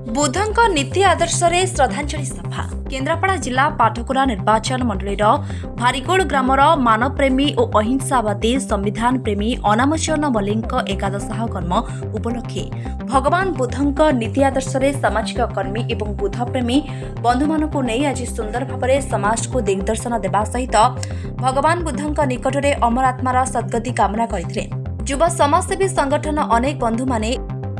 बुद्धଙ୍କ नीति आदर्श रे श्रद्धांजलि सभा केन्द्रापड़ा जिला पाठकुरा निर्वाचन मंडलीर भारिगोड़ ग्रामर मानवप्रेमी और अहिंसावादी संविधान प्रेमी अनामचरण मल्लिक एकादश कर्म उपलक्षे भगवान बुद्धଙ୍କ नीति आदर्श रे सामाजिक कर्मी एवं बुद्ध प्रेमी बंधु मानक नहीं आज सुंदर भाव समाज को दिग्दर्शन देवा सहित भगवान बुद्धଙ୍କ निकटरे अमर आत्मार सद्गति कामना करथिले। युवा समाजसेवी संगठन अनेक बंधु माने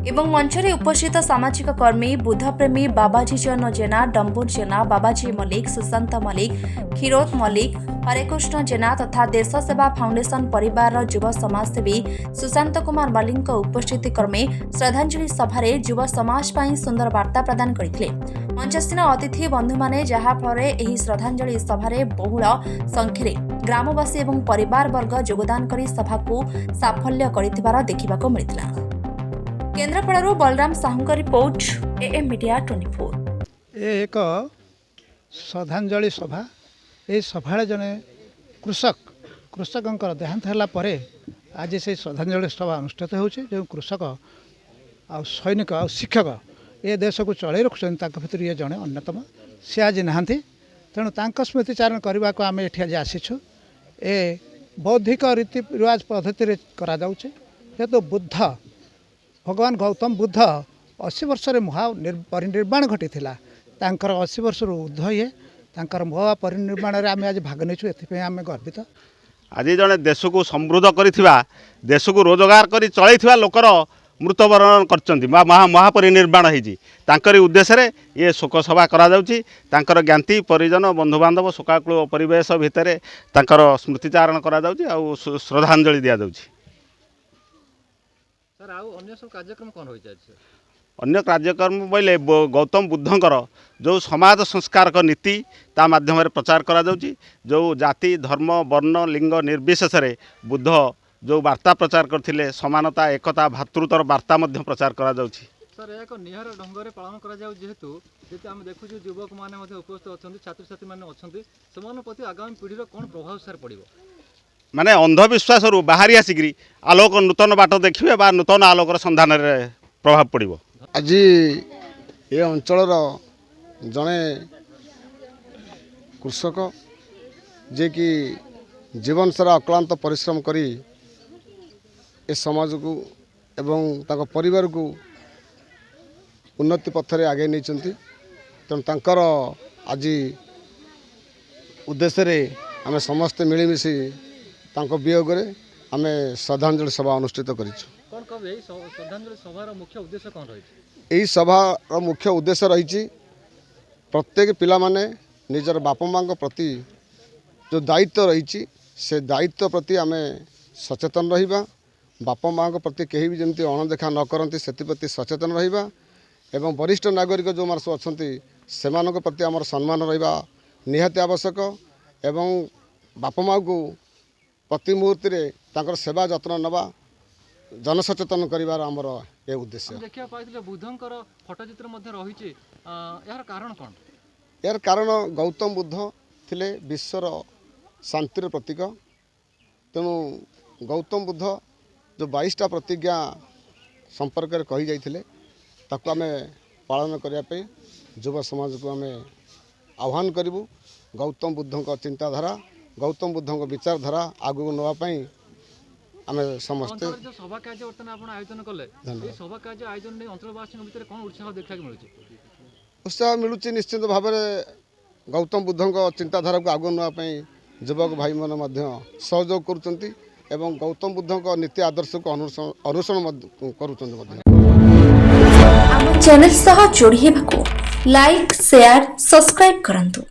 एवं मंचरे उपस्थित सामाजिक कर्मी बुद्धप्रेमी बाबाजी चरण जेना, डम्बुर जेना, बाबाजी मल्लिक, सुशांत मल्लिक, क्षीरोद मल्लिक, हरेकृष्ण जेना तथा देश सेवा फाउंडेशन परिवार युवा समाजसेवी सुशांत कुमार मल्लिक उपस्थिति क्रमे श्रद्धांजलि सभारे युवा समाज पाई सुंदर वार्ता प्रदान करथिले। मंचस्थिन अतिथि बंधु माने जहा फरे एही श्रद्धांजलि सभारे बहुल संख्यारे ग्रामवासी एवं परिवार वर्ग योगदान करी सभा को साफल्य करिथिबार देखिबाको मिलिथिला। केन्द्रापड़ारू Balaram Sahu report AM media 24। एक श्रद्धांजलि सभा ये सभा जने कृषक देहांत है आज से श्रद्धांजलि सभा अनुष्ठित होउछे। जो कृषक आ सैनिक आ शिक्षक ये देश को चल रखुच्च भर ये जड़े अन्यतम सी आज नहांती तेणु स्मृतिचारण करने को आम ये आज आसीछू। ए बौद्धिक रीति रिवाज पद्धति करा जाउछे। जेहेतु बुद्ध भगवान गौतम बुद्ध 80 वर्ष परिनिर्वाण घटी 80 वर्ष ऊर्ध्व ये महापरिनिर्वाण में आम आज भाग नहीं एथि आम गर्वित। आज जड़े देश को समृद्ध कर देश को रोजगार कर चल लोकर मृत्यवरण कर महापरिनिर्वाण होती उद्देश्य ये शोक सभा कर ज्ञाति परिजन बंधुबांधव शोकाकुल परिवेश भितर स्मृतिचारण कर श्रद्धांजलि दि जाऊँगी। अन्य कार्यक्रम बोले गौतम बुद्धंकर जो समाज संस्कार का नीति ता माध्यम प्रचार करा जाउची। जो जाति धर्म वर्ण लिंग निर्विशेष बुद्ध जो वार्ता प्रचार करथिले समानता एकता भातृत्वर वार्ता मध्य प्रचार करा जाउची। सर एक निहार ढंग से पालन करा जाउ जेहेतु जेते हम देखु युवक माने मध्ये उपस्थित अछंती छात्र छात्री माने अछंती समान प्रति आगामी पीढ़ी रो कोन प्रभाव सर पड़िबो माने अंधविश्वास रु बाहरी आसिकरी आलोक नूतन बाट देखिए बा नूतन आलोकर संधान रे प्रभाव पड़िबो। आज ये अंचल जड़े कृषक जे कि जीवन सारा अक्लांत परिश्रम करी ए समाज को एवं ताको परिवार को उन्नति पथरे आगे नहीं तेणु तांकर आज उद्देश्य रे आमे समस्ते मिलमिशि तांको वियोग रे आमे श्रद्धांजलि सभा अनुष्ठित करिछु। कोन कबे श्रद्धांजलि सभार मुख्य उद्देश्य कोन रही? एही सभार मुख्य उद्देश्य रही प्रत्येक पिला माने निजर बापा माँ प्रति जो दायित्व रही से दायित्व प्रति आमे सचेतन रहिबा। बापा माँ प्रति कहीं भी जमी अणदेखा न करती से प्रति सचेतन रहिबा एवं वरिष्ठ नागरिक जो मानस अच्छा से प्रति आमर सम्मान रहिबा निहाती आवश्यक एवं बापा माँ को प्रति मुहूर्त तांकर सेवा जत्न नवा जनसचेतन करिवार आमर ये उद्देश्य। देखिया पाइले बुद्धंकर फोटोचित्र मध्ये रहिछि यार कारण कोन? यार कारण गौतम बुद्ध थिले विश्वर शांतिर प्रतीक। तेणु गौतम बुद्ध जो 22टा प्रतिज्ञा संपर्क में कही जाइथिले ताकू आमे पालन करने युवा समाज को आमे आह्वान करूँ। गौतम बुद्धंक चिंताधारा गौतम बुद्धंक विचारधारा आगू नापी आमे समस्ते सभा कार्य बर्तमान आयोजन कले सभा कार्य आयोजन नहीं अंचलवासी भितर कौन उत्साह देखा मिलूँ? उत्साह मिलूँ निश्चित भाव में गौतम बुद्धंक चिंताधारा को आगू नापी युवक भाई मैंने सहयोग करुँच एवं गौतम बुद्धंक नीति आदर्श को अनुसरण करुँच। आम चैनल सह जोड़ी हेबाकु लाइक शेयर सब्सक्राइब करंतु।